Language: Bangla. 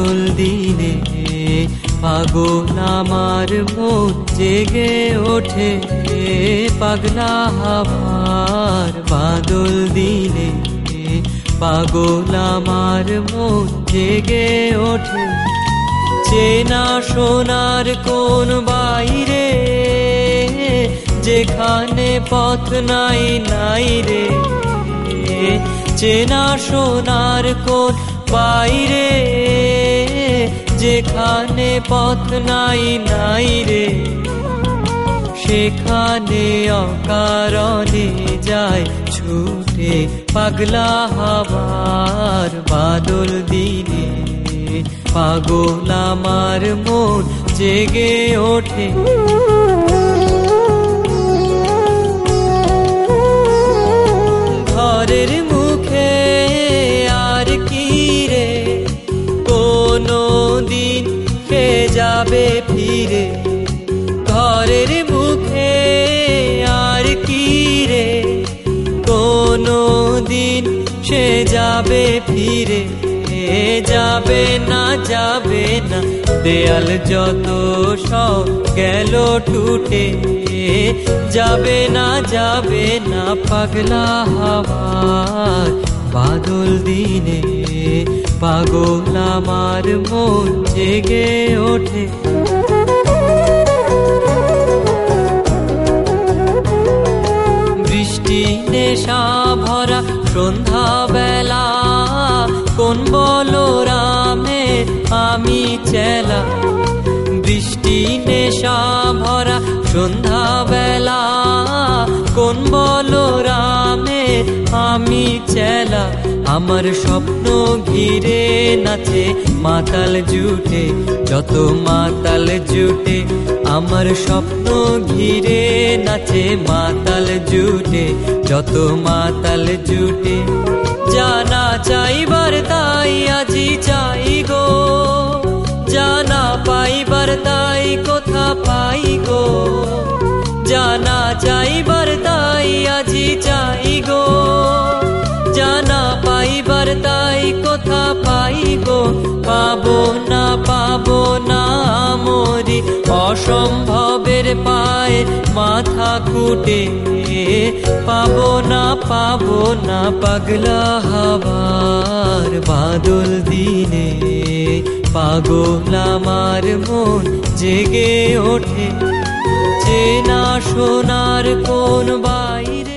বাদল দিনে পাগল আমার মন জেগে ওঠে পাগলা হাওয়ার বাদল দিনে পাগল আমার মন জেগে ওঠে চেনা সোনার কোন বাইরে যেখানে পথ নাই নাই রে চেনা সোনার কোন বাইরে যেখানে পথ নাই নাই রে সেখানে অকারণে যায় ছুটে পাগলা হাওয়ার বাদল দিনে পাগল আমার মন জেগে ওঠে ঘরের মুখে আর কি রে কোনো দিন কে যাবে ফিরে ঘরের মুখে আর কি রে কোনো দিন সে যাবে ফিরে যাবে না দেয়াল যত সব গেল টুটে যাবে না পাগলা হাওয়ার বাদল দিনে পাগল আমার মন জেগে ওঠে বৃষ্টি নেশা ভরা সন্ধ্যা বেলা কোন বলরামে আমি চেলা বৃষ্টি নেশা ভরা সন্ধ্যা বেলা কোন বলরামে আমি চেলা আমার স্বপ্ন ঘিরে নাচে মাতাল জুটে যত মাতাল জুটে আমার স্বপ্ন ঘিরে নাচে মাতাল জুটে যত মাতাল জুটে জানা চাইবার তাই আজি চাই গো জানা পাইবার তাই কোথা পাই গো জানা চাইবার তাই আজি চাই গো জানা পাইবার তাই কোথা পাই গো পাবো না মরি অসম্ভবের পায়ে মাথা কুটে পাবো না পাগলা হাওয়ার বাদল দিনে পাগল আমার মন জেগে ওঠে চেনা সোনার কোন বাইরে